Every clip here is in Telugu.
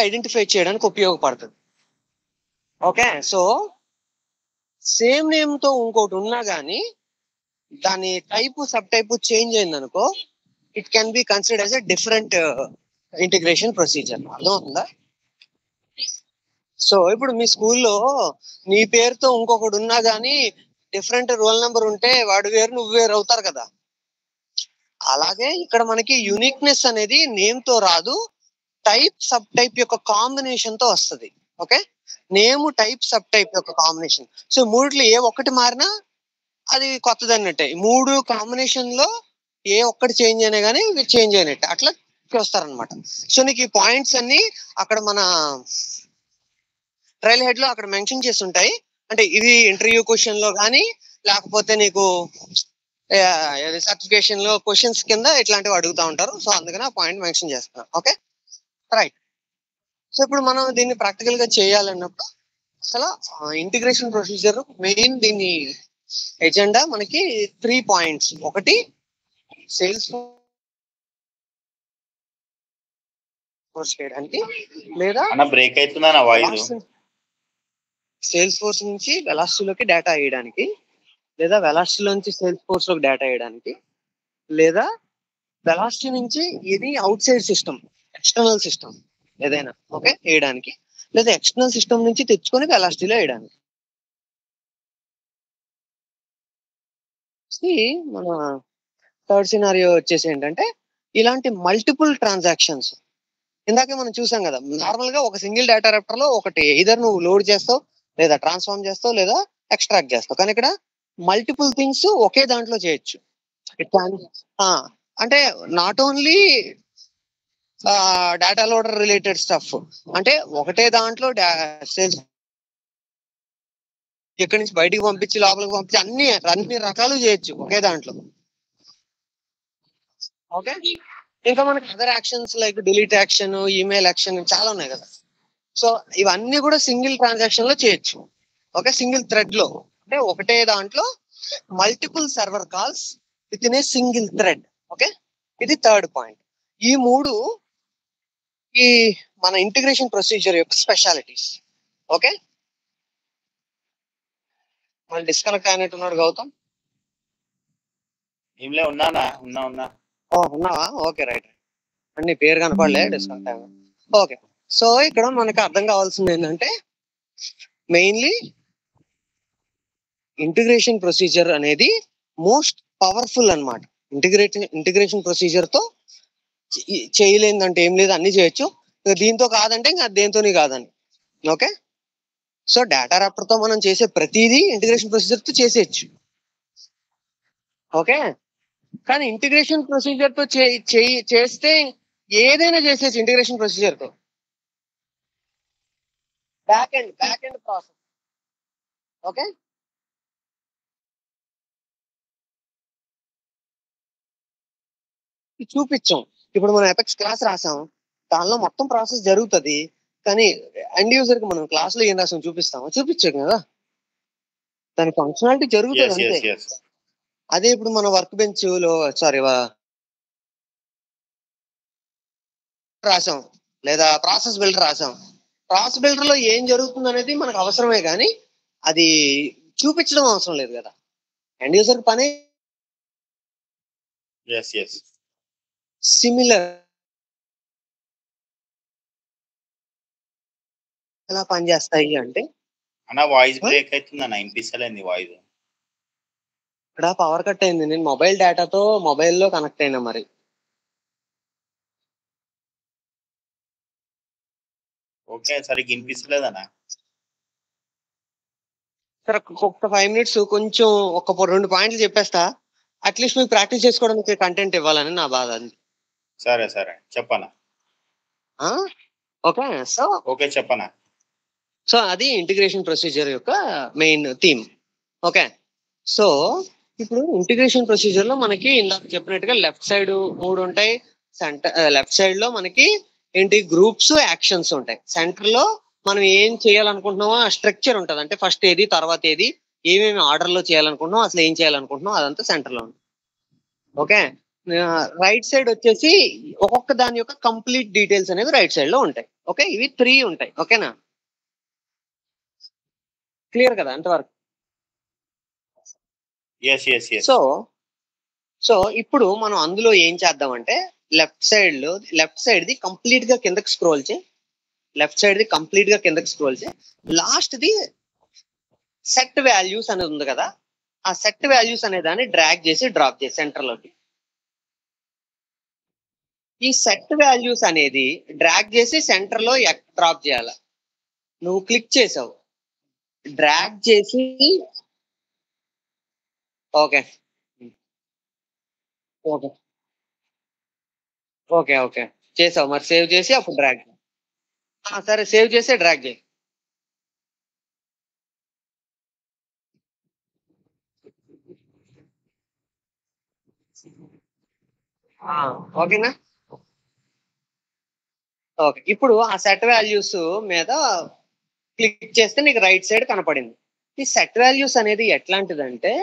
ఐడెంటిఫై చేయడానికి ఉపయోగపడుతుంది. ఓకే, సో సేమ్ నేమ్ తో ఇంకోటి ఉన్నా గానీ దాని టైప్ సబ్ టైప్ చేంజ్ అయింది అనుకో, it can be considered as a different integration procedure. అర్థమవుతుందా? సో ఇప్పుడు మీ స్కూల్లో నీ పేరుతో ఇంకొకటి ఉన్నా గానీ డిఫరెంట్ రోల్ నెంబర్ ఉంటే వాడు వేరు నువ్వు వేరు అవుతారు కదా. అలాగే ఇక్కడ మనకి యూనిక్నెస్ అనేది నేమ్ తో రాదు, టైప్ సబ్ టైప్ యొక్క కాంబినేషన్ తో వస్తుంది. Okay, name type sub type యొక్క కాంబినేషన్. సో మూడిట్లో ఏ ఒక్కటి మారినా అది కొత్తది అన్నట్టే. మూడు కాంబినేషన్ లో ఏ ఒక్కటి చేంజ్ అయినా కానీ చేంజ్ అయినట్టే, అట్లా చూస్తారనమాట. సో నీకు ఈ పాయింట్స్ అన్ని అక్కడ మన ట్రైల్ హెడ్ లో అక్కడ మెన్షన్ చేసి ఉంటాయి. అంటే ఇది ఇంటర్వ్యూ క్వశ్చన్ లో కానీ లేకపోతే నీకు సర్టిఫికేషన్ లో క్వశ్చన్స్ కింద ఇట్లాంటివి అడుగుతా ఉంటారు. సో అందుకని ఆ పాయింట్ మెన్షన్ చేస్తున్నాను. Okay, right. సో ఇప్పుడు మనం దీన్ని ప్రాక్టికల్ గా చేయాలన్నప్పుడు అసలు ఇంటిగ్రేషన్ ప్రొసీజర్ మెయిన్ దీని ఎజెండా మనకి 3 పాయింట్స్. ఒకటి సేల్స్ ఫోర్స్ చేయడానికి, లేదా బ్రేక్ అవుతుందా నా వాయిస్, సేల్స్ ఫోర్స్ నుంచి వెలాసిటీలోకి డేటా వేయడానికి, లేదా వెలాసిటీ నుంచి సేల్స్ ఫోర్స్ లోకి డేటా వేయడానికి, లేదా వెలాసిటీ నుంచి ఇది out side system external system ఏదైనా ఓకే వేయడానికి, లేదా ఎక్స్టర్నల్ సిస్టమ్ నుంచి తెచ్చుకొని వెలాసిటీలో వేయడానికి. మన థర్డ్ సినారియో వచ్చేసి ఏంటంటే ఇలాంటి మల్టిపుల్ ట్రాన్సాక్షన్స్. ఇందాకే మనం చూసాం కదా, నార్మల్ గా ఒక సింగిల్ డేటా రాప్టర్ లో ఒకటి ఇదర్ నువ్వు లోడ్ చేస్తావు, లేదా ట్రాన్స్ఫార్మ్ చేస్తావు, లేదా ఎక్స్ట్రాక్ట్ చేస్తావు. కానీ ఇక్కడ మల్టిపుల్ థింగ్స్ ఒకే దాంట్లో చేయొచ్చు. అంటే not only data loader related stuff, అంటే ఒకటే దాంట్లో సేల్స్ ఇక్కడి నుంచి బయటికి పంపించి లోపలికి పంపించి అన్ని రకాలు చేయొచ్చు ఒకే దాంట్లో. ఓకే, ఇంకా మనకి other actions like delete action, email action చాలా ఉన్నాయి కదా. సో ఇవన్నీ కూడా సింగిల్ ట్రాన్సాక్షన్ లో చేయొచ్చు. ఓకే, సింగిల్ థ్రెడ్ లో, అంటే ఒకటే దాంట్లో multiple server calls with in a single thread. Okay, ఇది థర్డ్ పాయింట్. ఈ మూడు ఈ మన ఇంటిగ్రేషన్ ప్రొసీజర్ యొక్క స్పెషాలిటీస్. ఓకే, మన డిస్కనెక్ట్ అయినట్టున్నాడు గౌతమ్. ఏంలే ఉన్నానా, ఉన్నా. ఉన్నావా? Okay, right. నీ పేరు కనపడలే, డిస్కనెక్ట్ అయినా. ఓకే, సో ఇక్కడ మనకి అర్థం కావాల్సింది ఏంటంటే మెయిన్లీ ఇంటిగ్రేషన్ ప్రొసీజర్ అనేది మోస్ట్ పవర్ఫుల్ అన్నమాట. ఇంటిగ్రేషన్ ప్రొసీజర్ తో చేయలేదంటే ఏం లేదు, అన్ని చేయొచ్చు. దీంతో కాదంటే ఇంకా దేంతోని కాదని. ఓకే, సో డేటా రాప్టర్ తో మనం చేసే ప్రతిదీ ఇంటిగ్రేషన్ ప్రొసీజర్ తో చేసేయచ్చు. ఓకే, కానీ ఇంటిగ్రేషన్ ప్రొసీజర్ తో చేస్తే ఏదైనా చేసేయచ్చు. ఇంటిగ్రేషన్ ప్రొసీజర్ తో బ్యాక్ ఎండ్ ప్రాసెస్. ఓకే, చూపించాం. ఇప్పుడు మనం ఎపెక్స్ క్లాస్ రాసాం, దానిలో మొత్తం ప్రాసెస్ జరుగుతుంది. కానీ ఎండ్ యూజర్ కి మనం క్లాస్ లో ఏం రాసాం చూపించాం కదా, దాని ఫంక్షనాలిటీ జరుగుతుంది అంతే. అదే ఇప్పుడు మన వర్క్ బెంచ్ లో రాసాం, లేదా ప్రాసెస్ బిల్డర్ రాసాం. ప్రాసెస్ బిల్డర్ లో ఏం జరుగుతుంది అనేది మనకు అవసరమే, కానీ అది చూపించడం అవసరం లేదు కదా. ఎండ్ యూజర్ పని సిమిలర్ ఎలా పనిచేస్తాయి అంటే వాయిస్ బ్రేక్ అవుతుందన్న, వినిపిస్తలేదు వాయిస్. ఇక్కడ పవర్ కట్ అయింది, నేను మొబైల్ డేటాతో మొబైల్లో కనెక్ట్ అయినా. మరి ఓకే, సరే వినిపిస్తలేదన్నా. సరే, ఒక 5 minutes కొంచెం ఒక 2 పాయింట్లు చెప్పేస్తా, అట్లీస్ట్ మీకు ప్రాక్టీస్ చేసుకోవడానికి కంటెంట్ ఇవ్వాలని నా బాధ. అది సరే చెప్పనా. ఓకే చెప్పనా. సో అది ఇంటిగ్రేషన్ ప్రొసీజర్ యొక్క మెయిన్ థీమ్. ఓకే, సో ఇప్పుడు ఇంటిగ్రేషన్ ప్రొసీజర్ లో మనకి ఇందాక చెప్పినట్టుగా లెఫ్ట్ సైడ్ 3 ఉంటాయి. లెఫ్ట్ సైడ్ లో మనకి ఏంటి గ్రూప్స్, యాక్షన్స్ ఉంటాయి. సెంటర్ లో మనం ఏం చేయాలనుకుంటున్నామో ఆ స్ట్రక్చర్ ఉంటుంది. అంటే ఫస్ట్ ఏది, తర్వాత ఏది, ఏమేమి ఆర్డర్ లో చేయాలనుకుంటున్నాం, అసలు ఏం చేయాలనుకుంటున్నాం, అదంతా సెంటర్ లో ఉంటుంది. ఓకే, రైట్ సైడ్ వచ్చేసి ఒక్కొక్క దాని యొక్క కంప్లీట్ డీటెయిల్స్ అనేవి రైట్ సైడ్ లో ఉంటాయి. ఓకే, ఇవి 3 ఉంటాయి. ఓకేనా, క్లియర్ కదా అంతవరకు? Yes yes yes. సో ఇప్పుడు మనం అందులో ఏం చేద్దామంటే లెఫ్ట్ సైడ్ ది కంప్లీట్ గా కిందకి స్క్రోల్ చేయి. లాస్ట్ ది సెట్ వాల్యూస్ అనేది ఉంది కదా, ఆ సెట్ వాల్యూస్ అనే దాన్ని డ్రాగ్ చేసి డ్రాప్ చేసి సెంటర్ లోకి. ఈ సెట్ వాల్యూస్ అనేది డ్రాగ్ చేసి సెంటర్ లో డ్రాప్ చేయాల. నువ్వు క్లిక్ చేసావు, డ్రాగ్ చేసి ఓకే ఓకే ఓకే ఓకే చేసావు. మరి సేవ్ చేసి అప్పుడు డ్రాగ్. సరే, సేవ్ చేసి డ్రాగ్ చేయి. ఓకేనా? ఓకే, ఇప్పుడు ఆ సెట్ వాల్యూస్ మీద క్లిక్ చేస్తే నీకు రైట్ సైడ్ కనపడింది. ఈ సెట్ వాల్యూస్ అనేది ఎట్లాంటిదంటే,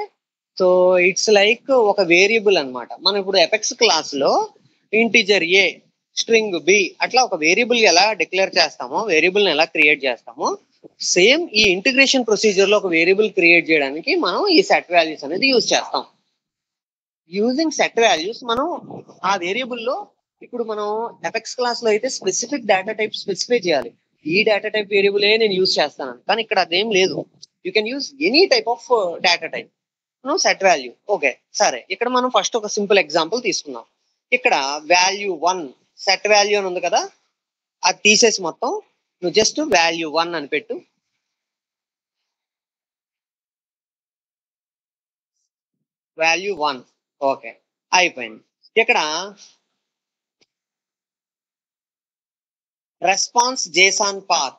సో ఇట్స్ లైక్ ఒక వేరియబుల్ అన్నమాట. మనం ఇప్పుడు ఎపెక్స్ క్లాస్ లో ఇంటిజర్ ఏ, స్ట్రింగ్ బి అట్లా ఒక వేరియబుల్ ఎలా డిక్లేర్ చేస్తామో, వేరియబుల్ ఎలా క్రియేట్ చేస్తామో, సేమ్ ఈ ఇంటిగ్రేషన్ ప్రొసీజర్ లో ఒక వేరియబుల్ క్రియేట్ చేయడానికి మనం ఈ సెట్ వాల్యూస్ అనేది యూజ్ చేస్తాం. యూజింగ్ సెట్ వాల్యూస్ మనం ఆ వేరియబుల్ లో, ఇప్పుడు మనం ఎపెక్స్ క్లాస్ లో అయితే స్పెసిఫిక్ డేటా టైప్ స్పెసిఫై చేయాలి. ఈ డేటా టైప్ వేరియబుల్ నేను యూజ్ చేస్తాను, కానీ ఇక్కడ అదేం లేదు. You can use any type of data type set value. Okay, సరే, ఇక్కడ మనం ఫస్ట్ ఒక సింపుల్ ఎగ్జాంపుల్ తీసుకుందాం. ఇక్కడ వాల్యూ 1 సెట్ వాల్యూ అని ఉంది కదా, అది తీసేసి మొత్తం నువ్వు జస్ట్ వాల్యూ 1 అని పెట్టు. వాల్యూ 1 ఓకే, అయిపోయింది. ఇక్కడ రెస్పాన్స్ జేసాన్ పాత్,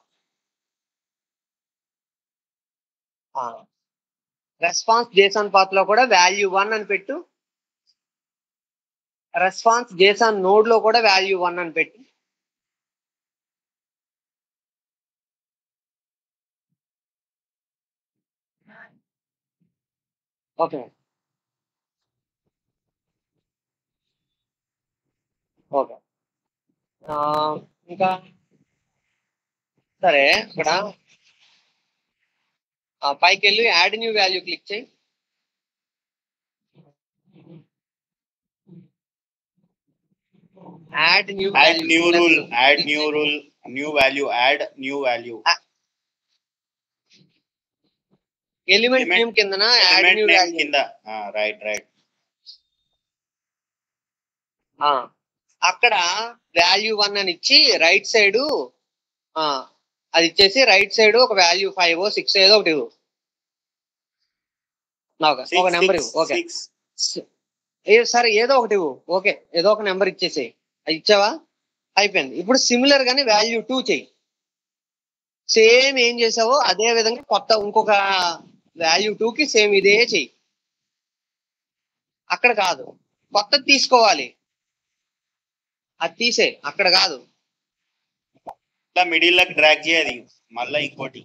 రెస్పాన్స్ జేసాన్ పాత్ లో కూడా వాల్యూ 1 అని పెట్టు. రెస్పాన్స్ జేసాన్ నోడ్ లో కూడా వాల్యూ 1 అని పెట్టు. ఓకే ఓకే ఇంకా సరే, ఇక్కడ పైకి వెళ్ళి యాడ్ న్యూ వాల్యూ క్లిక్ చేయి. Add new value. Element name కిందన యాడ్ న్యూ వాల్యూ కింద. రైట్. అక్కడ వాల్యూ 1 అని ఇచ్చి రైట్ సైడ్ అది ఇచ్చేసి రైట్ సైడ్ ఒక వాల్యూ 5 6 ఏదో ఒకటి ఇవ్వు. ఒక నెంబర్ ఇవ్వు. ఓకే సరే, ఏదో ఒకటి ఇవ్వు. ఓకే, ఏదో ఒక నెంబర్ ఇచ్చేసి అది ఇచ్చావా, అయిపోయింది. ఇప్పుడు సిమిలర్ గానే వాల్యూ 2 చెయ్యి. సేమ్ ఏం చేసావో అదే విధంగా కొత్త ఇంకొక వాల్యూ 2 కి సేమ్ ఇదే చెయ్యి. అక్కడ కాదు, కొత్తది తీసుకోవాలి. అది తీసే, అక్కడ కాదు, మిడిల్ లకు డ్రాగ్ చేయాలి. మళ్ళీ ఇంకోటి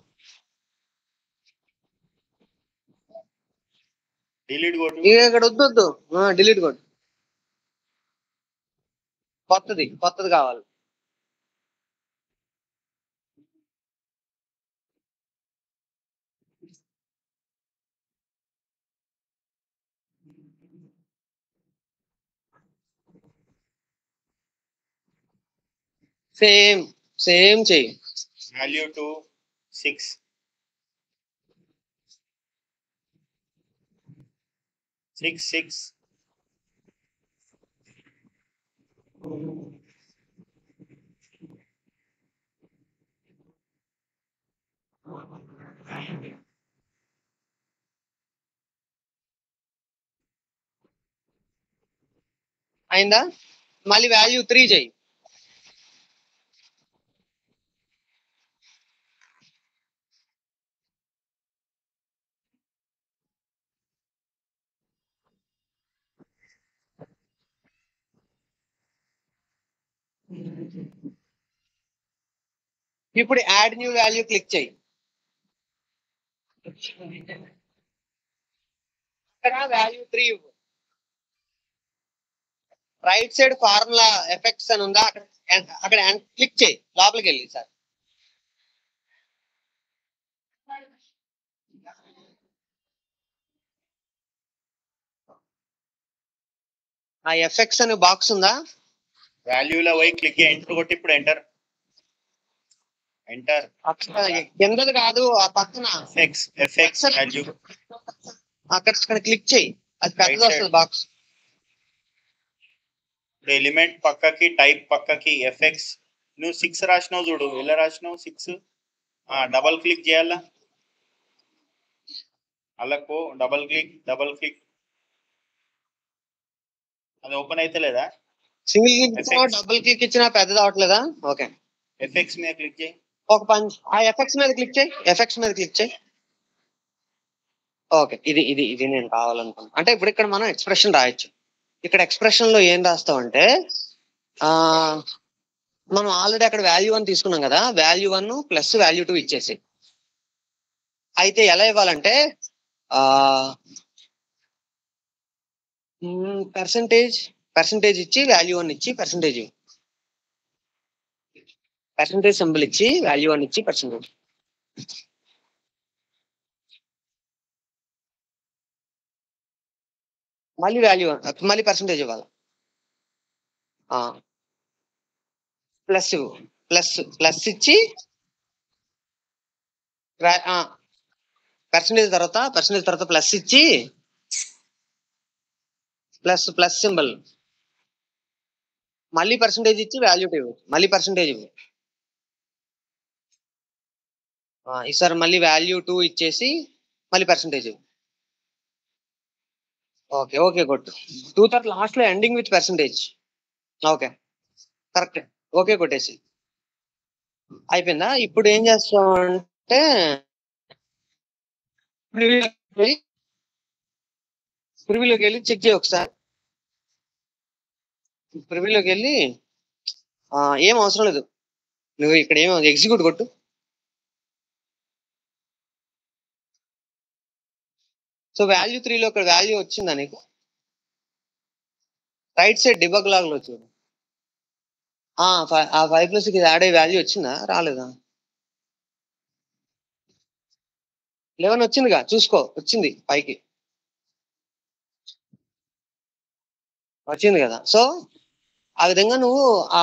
డిలీట్ కొట్టు. ఇక్కడ వద్దు, డిలీట్ కొట్టు. కొత్తది కావాలి. సేమ్ చెయ్యి. వాల్యూ 2 6 అయిందా? మళ్ళీ వాల్యూ 3 చెయ్యి. ఇప్పుడు యాడ్ న్యూ వాల్యూ క్లిక్ చేయి. ఇక్కడ వాల్యూ 3 ఇవ్వు. రైట్ సైడ్ ఫార్ములా ఎఫెక్ట్స్ అని ఉందా, అక్కడ క్లిక్ చేయి, లోపలికి వెళ్ళి సార్. ఆ ఎఫెక్ట్స్ అనే బాక్స్ ఉందా? వాల్యూలో పోయి క్లిక్ ఎంటర్ కొట్టి ఇప్పుడు ఎంటర్ అక్కడ కిందది కాదు, ఆ పక్కన ఎఫెక్ట్స్ వాల్యూ అక్కడ క్లిక్ చేయి, అది పెద్దది వస్తుంది బాక్స్. ఇప్పుడు ఎలిమెంట్ పక్కకి టైప్ పక్కకి ఎఫెక్ట్స్ నువ్వు 6 రాసినావు చూడు, ఎలా రాసినావు 6 డబల్ క్లిక్ చేయాలా, అల్లకు డబల్ క్లిక్ అది ఓపెన్ అయితే లేదా? సింగిల్ క్లిక్ ఇచ్చినా డబుల్ క్లిక్ ఇచ్చినా పెద్దది అవట్లేదా? ఓకే, ఎఫెక్ట్స్ మీద క్లిక్ చేయి. ఒక పని, ఆ ఎఫెక్ట్స్ మీద క్లిక్ చేయి, ఎఫెక్ట్స్ మీద క్లిక్ చేయి. ఓకే, ఇది ఇది ఇది నేను కావాలనుకున్నాను. అంటే ఇప్పుడు ఇక్కడ మనం ఎక్స్ప్రెషన్ రాయొచ్చు. ఇక్కడ ఎక్స్ప్రెషన్ లో ఏం రాస్తామంటే మనం ఆల్రెడీ అక్కడ వాల్యూ 1 తీసుకున్నాం కదా, వాల్యూ 1 ప్లస్ వాల్యూ 2 ఇచ్చేసి, అయితే ఎలా ఇవ్వాలంటే పర్సంటేజ్ ఇచ్చి వాల్యూ 1 ఇచ్చి పర్సంటేజ్ సింబల్ ఇచ్చి వాల్యూ 1 ఇచ్చి పర్సంటేజ్, మళ్ళీ వాల్యూ 1 మళ్ళీ పర్సంటేజ్ ఇవ్వాలి, ప్లస్ ఇచ్చి పర్సంటేజ్ తర్వాత ప్లస్ ఇచ్చి ప్లస్ సింబల్, మళ్ళీ పర్సంటేజ్ ఇచ్చి వాల్యూ 2 మళ్ళీ పర్సంటేజ్ ఇవ్వు. ఈసారి మళ్ళీ వాల్యూ 2 ఇచ్చేసి మళ్ళీ పర్సంటేజ్ ఇవ్వు. Okay good. 2 తర్వాత లాస్ట్ లో ending with percentage. Okay correct, okay కొట్టేసి అయిపోయిందా? ఇప్పుడు ఏం చేస్తాం అంటే ప్రివ్యూలోకి వెళ్ళి చెక్ చేయి ఒకసారి. ప్రివ్యూలోకి వెళ్ళి ఏం అవసరం లేదు, నువ్వు ఇక్కడ ఏమో ఎగ్జిక్యూట్ కొట్టు. సో వాల్యూ 3లో ఇక్కడ వాల్యూ వచ్చిందా నీకు? రైట్ సైడ్ డిబగ్ లాగ్ లో చూడు, ఆ 5+6 యాడ్ అయ్యే వాల్యూ వచ్చిందా, రాలేదా? 11 వచ్చిందిగా, చూసుకో, వచ్చింది పైకి వచ్చింది కదా. సో ఆ విధంగా నువ్వు ఆ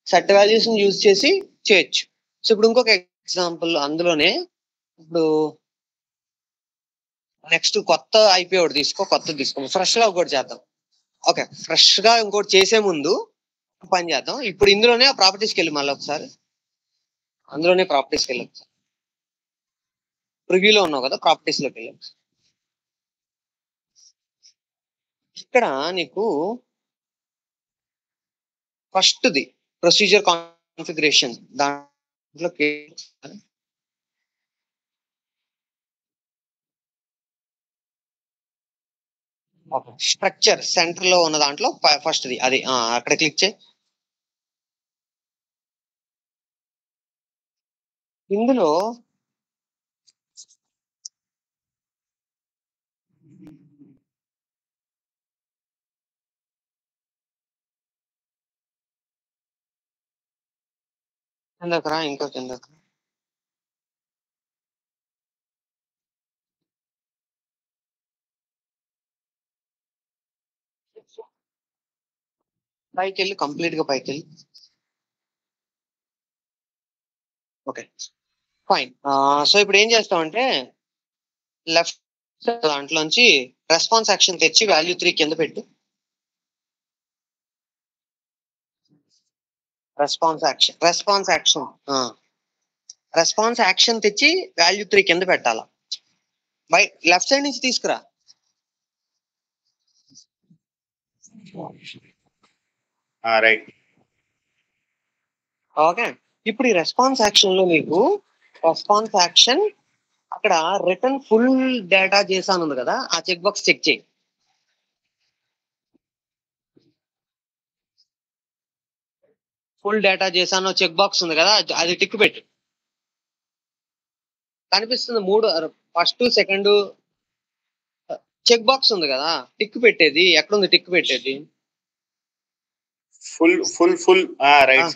సెట్ వాల్యూస్ యూజ్ చేసి చేయొచ్చు. సో ఇప్పుడు ఇంకొక ఎగ్జాంపుల్ అందులోనే, ఇప్పుడు నెక్స్ట్ కొత్త ఐపీ ఒకటి తీసుకో, ఫ్రెష్ గా ఒకటి చేద్దాం. ఓకే, ఫ్రెష్ గా ఇంకోటి చేసే ముందు పని చేద్దాం. ఇప్పుడు ఇందులోనే ఆ ప్రాపర్టీస్కి వెళ్ళి మళ్ళీ ఒకసారి, అందులోనే ప్రాపర్టీస్కి వెళ్ళి ఒకసారి, ప్రివ్యూలో ఉన్నావు కదా, ప్రాపర్టీస్ లోకి వెళ్ళి ఇక్కడ నీకు ఫస్ట్ది ప్రొసీజర్ కాన్ఫిగరేషన్, దాంట్లోకి స్ట్రక్చర్ సెంటర్ లో ఉన్న దాంట్లో ఫస్ట్ది అది, అక్కడ క్లిక్ చేయి. ఇందులో కిందకరా, ఇంకో కిందకు, పైకి వెళ్ళి, కంప్లీట్ గా పైకి వెళ్ళి. Okay fine. సో ఇప్పుడు ఏం చేస్తామంటే లెఫ్ట్ దాంట్లోంచి రెస్పాన్స్ యాక్షన్ తెచ్చి వాల్యూ 3 కింద పెట్టు. రెస్పాన్స్ యాక్షన్ తెచ్చి వాల్యూ 3 కింద పెట్టాలా, బై లెఫ్ట్ సైడ్ నుంచి తీసుకురా. రైట్. ఓకే, ఇప్పుడు ఈ రెస్పాన్స్ యాక్షన్ లో మీకు రెస్పాన్స్ యాక్షన్ అక్కడ రిటర్న్ ఫుల్ డేటా చేసాను ఉంది కదా, ఆ చెక్ బాక్స్ చెక్ చేయి. ఫుల్ డేటా చేసాను చెక్ బాక్స్ ఉంది కదా, అది టిక్ పెట్టు. కనిపిస్తుంది 3 ఫస్ట్ సెకండ్ చెక్ బాక్స్ ఉంది కదా, టిక్ పెట్టేది ఎక్కడుంది? టిక్ పెట్టేది full right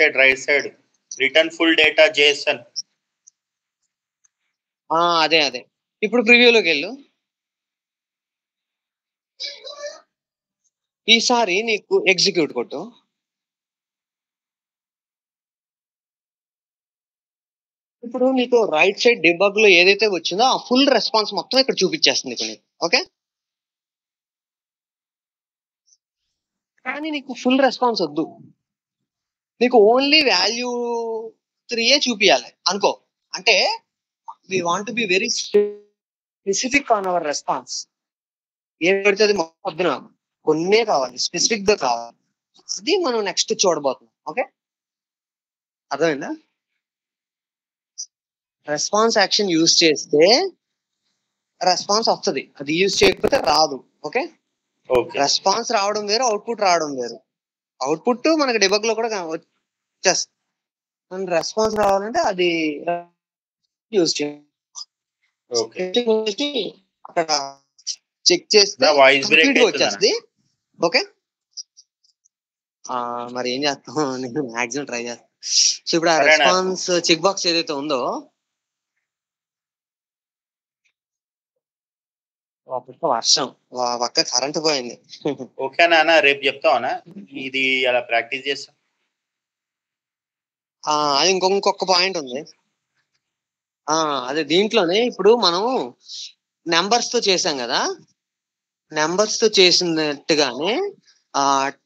side return full data JSON. అదే అదే. ఇప్పుడు ప్రివ్యూలోకి వెళ్ళు. ఈసారి నీకు ఎగ్జిక్యూట్ కొట్టు. ఇప్పుడు నీకు రైట్ సైడ్ డిబగ్ లో ఏదైతే వచ్చిందో ఆ ఫుల్ రెస్పాన్స్ మొత్తం ఇక్కడ చూపించేస్తుంది ఇప్పుడు నీకు. ఓకే, కానీ నీకు ఫుల్ రెస్పాన్స్ వద్దు, నీకు ఓన్లీ వాల్యూ 3 చూపియాలి అనుకో. అంటే we want be very specific on our response. ఏం పెడితే పొద్దున కొన్నే కావాలి, స్పెసిఫిక్ గా కావాలి. అది మనం నెక్స్ట్ చూడబోతున్నాం. ఓకే, అర్థమైందా? రెస్పాన్స్ యాక్షన్ యూజ్ చేస్తే రెస్పాన్స్ వస్తుంది, అది యూజ్ చేయకపోతే రాదు. ఓకే, రెస్పాన్స్ రావడం వేరు, అవుట్పుట్ రావడం వేరు. అవుట్పుట్ మనకి డిబగ్ లో కూడా వచ్చేస్తుంది. రెస్పాన్స్ రావాలంటే అది యూజ్ చేయాలి. అక్కడ చెక్ చేస్తే వచ్చేస్తుంది. ఓకే, మరి ఏం చేస్తాం, నేను మాక్సిమం ట్రై చేస్తాను. సో ఇప్పుడు ఆ రెస్పాన్స్ చెక్ బాక్స్ ఏదైతే ఉందో వర్షం పక్క కరెంట్ పోయింది. ఓకేనా అన్న, రేపు చెప్తావా ఇది అలా ప్రాక్టీస్ చేస్తాం. అది ఇంకొక పాయింట్ ఉంది. అదే దీంట్లోనే ఇప్పుడు మనం నెంబర్స్ తో చేసాం కదా, నెంబర్స్ తో చేసినట్టుగానే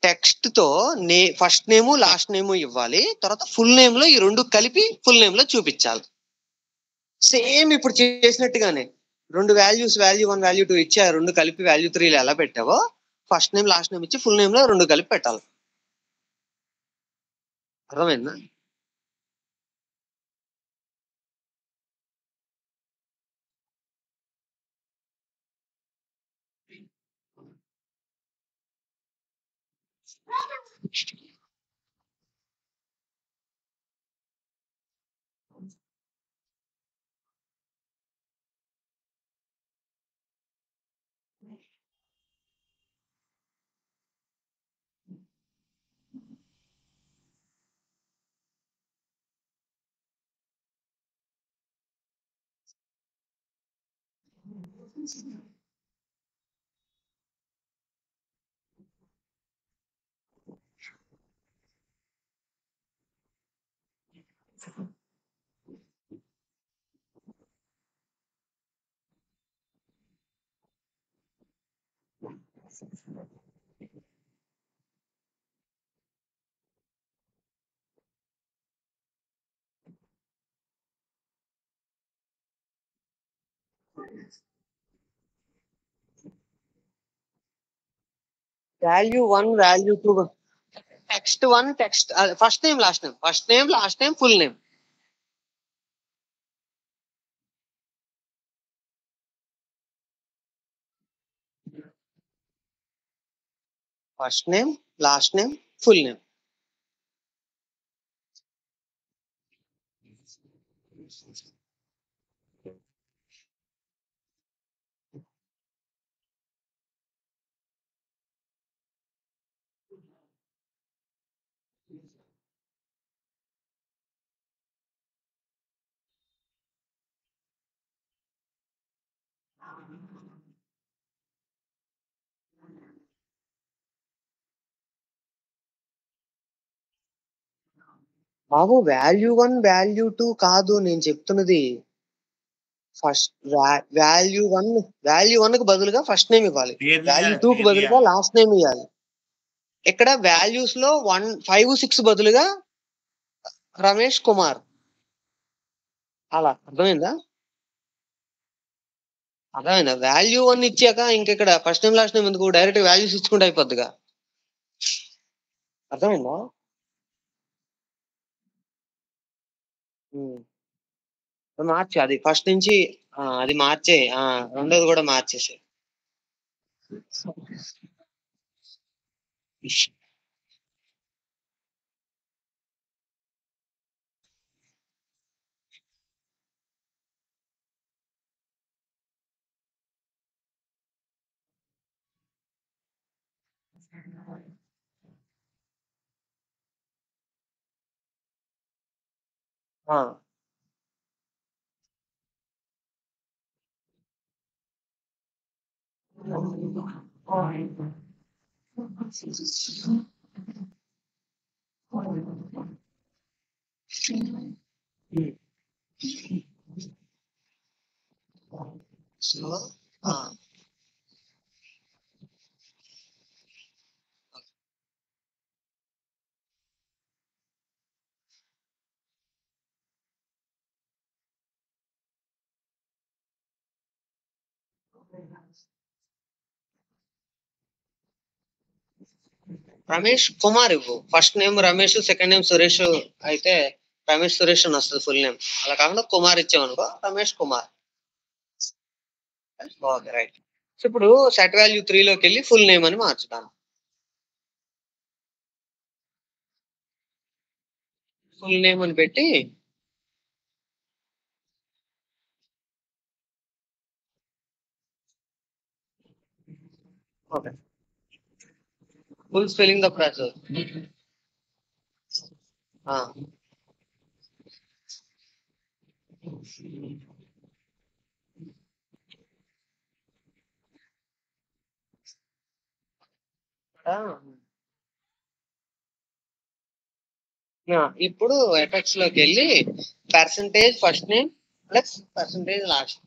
టెక్స్ట్ తో ఫస్ట్ నేమ్ లాస్ట్ నేమ్ ఇవ్వాలి, తర్వాత ఫుల్ నేమ్ లో ఈ రెండు కలిపి ఫుల్ నేమ్ లో చూపించాలి. సేమ్ ఇప్పుడు చేసినట్టుగానే రెండు వాల్యూస్, వాల్యూ 1 వాల్యూ 2 ఇచ్చి ఆ రెండు కలిపి వాల్యూ 3 ఎలా పెట్టావో ఫస్ట్ నేమ్ లాస్ట్ నేమ్ ఇచ్చి ఫుల్ నేమ్ లో రెండు కలిపి పెట్టాలి. అర్థమైందా? Value 1 value 2 text 1 text first name last name, first name last name full name. First name last name full name. బాబు వాల్యూ 1 వాల్యూ 2 కాదు నేను చెప్తున్నది. ఫస్ట్ వాల్యూ 1 కి బదులుగా ఫస్ట్ నేమ్ ఇవ్వాలి, వాల్యూ 2 కి బదులుగా లాస్ట్ నేమ్ ఇవ్వాలి. ఇక్కడ వాల్యూస్ లో 1 5 6 బదులుగా రమేష్ కుమార్, అలా. అర్థమైందా? అర్థమైందా? వాల్యూ 1 ఇచ్చాక ఇంకెక్కడ ఫస్ట్ నేమ్ లాస్ట్ నేమ్ ఎందుకు, డైరెక్ట్ వాల్యూస్ ఇచ్చుకుంటే అయిపోద్దిగా. అర్థమైందా? మార్చి అది ఫస్ట్ నుంచి అది మార్చే, రెండోది కూడా మార్చేసే. ఆ, ఉమ్. సో ఆ, రమేష్ కుమార్ ఇవ్వు. First name Ramesh, second name Suresh అయితే రమేష్ సురేష్ అని వస్తుంది ఫుల్ నేమ్. అలా కాకుండా కుమార్ ఇచ్చామనుకో Ramesh Kumar. Okay right. So ఇప్పుడు సెట్ వాల్యూ 3 లోకి వెళ్ళి ఫుల్ నేమ్ అని మార్చుతాను. ఫుల్ నేమ్ అని పెట్టి okay full spelling the process. ఇప్పుడు ఎఫెక్ట్స్ లోకి వెళ్ళి percentage first name plus percentage last.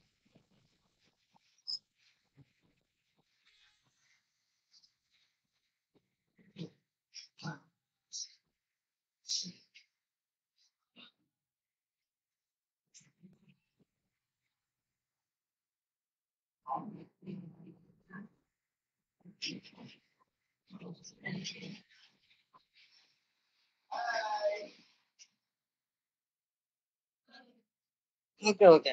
Okay okay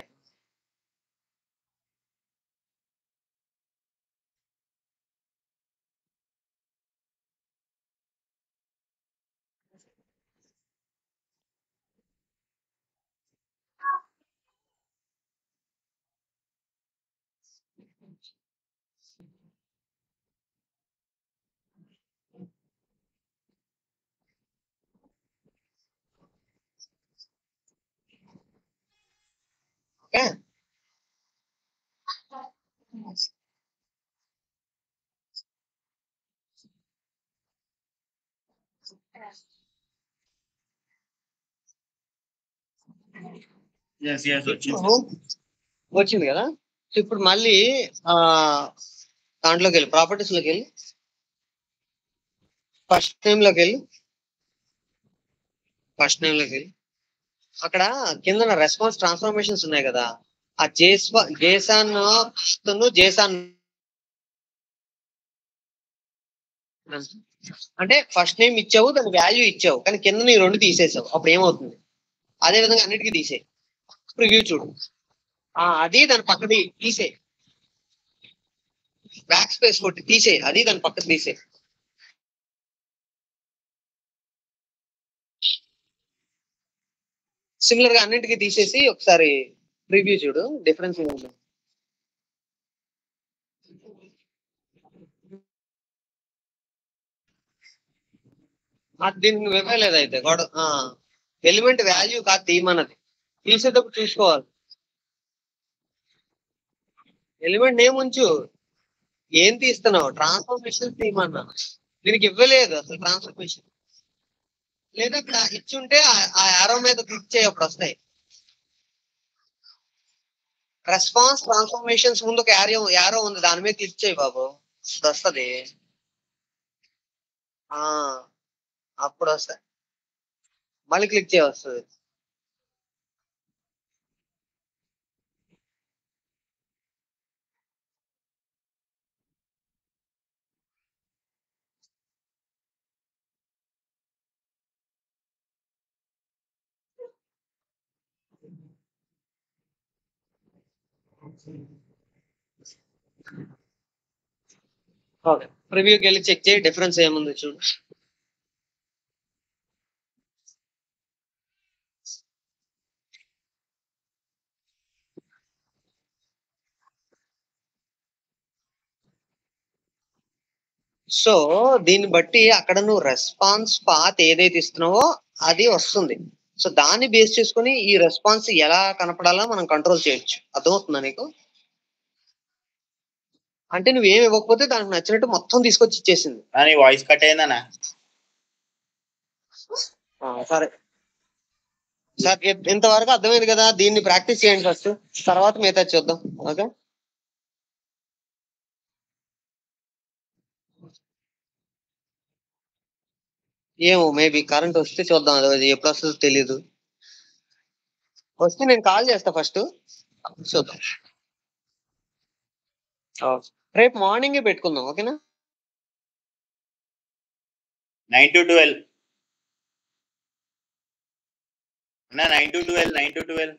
okay వచ్చింది కదా. సో ఇప్పుడు మళ్ళీ ఆ దాంట్లోకి వెళ్ళి ప్రాపర్టీస్ లోకి వెళ్ళి ఫస్ట్ నేమ్ లోకి వెళ్ళి అక్కడ కింద రెస్పాన్స్ ట్రాన్స్ఫర్మేషన్స్ ఉన్నాయి కదా. ఆ జేసాన్ జేసాన్ అంటే ఫస్ట్ నేమ్ ఇచ్చావు, దాని వాల్యూ ఇచ్చావు, కానీ కింద నీ రెండు తీసేసావు. అప్పుడు ఏమవుతుంది? అదే విధంగా అన్నిటికీ తీసే ప్రివ్యూ చూడు. అది దాని పక్కది తీసే, బ్యాక్ స్పేస్ కొట్టి తీసే, అది దాని పక్కన తీసే. సిమిలర్ గా అన్నింటికి తీసేసి ఒకసారి ప్రివ్యూ చూడు, డిఫరెన్స్ ఏముంది. దీనికి నువ్వు ఇవ్వలేదు అయితే గొడవ. ఎలిమెంట్ వాల్యూ కాదు తీయమన్నది, తీసేటప్పుడు చూసుకోవాలి. ఎలిమెంట్ నేమ్ ఉంచు, ఏం తీస్తున్నావు? ట్రాన్స్ఫర్మేషన్ తీయమన్నా, దీనికి ఇవ్వలేదు అసలు ట్రాన్స్ఫర్మేషన్. లేదా ఇక్కడ ఇచ్చుంటే ఆ యారో మీద క్లిక్ చేయి, అప్పుడు వస్తాయి. రెస్పాన్స్ ట్రాన్స్ఫర్మేషన్స్ ముందు ఒక యారో ఉంది, దాని మీద క్లిక్ చేయి బాబు, ఇప్పుడు వస్తుంది. అప్పుడు వస్తాయి, మళ్ళీ క్లిక్ చేయ వస్తుంది. ఓకే ప్రివ్యూకి వెళ్ళి చెక్ చేయి, డిఫరెన్స్ ఏముంది చూడు. సో దీన్ని బట్టి అక్కడ నువ్వు రెస్పాన్స్ పాత్ ఏదైతే ఇస్తున్నావో అది వస్తుంది. సో దాన్ని బేస్ చేసుకొని ఈ రెస్పాన్స్ ఎలా కనపడాలో మనం కంట్రోల్ చేయొచ్చు. అర్థమవుతుందా నీకు? అంటే నువ్వేమి ఇవ్వకపోతే దానికి నచ్చినట్టు మొత్తం తీసుకొచ్చి ఇచ్చేసింది. అని వాయిస్ కట్ అయిందనా? సరే సార్, ఇంతవరకు అర్థమైంది కదా? దీన్ని ప్రాక్టీస్ చేయండి ఫస్ట్, తర్వాత మిగతా చూద్దాం. ఓకే, ఏమో మేబీ కరెంట్ వస్తే చూద్దాం. అది ఎప్పుడు వస్తుందో తెలీదు. వస్తే నేను కాల్ చేస్తా ఫస్ట్, చూద్దాం. రేపు మార్నింగే పెట్టుకుందాం, ఓకేనా? 9 to 12 అన్నా, 9 to 12 9 to 12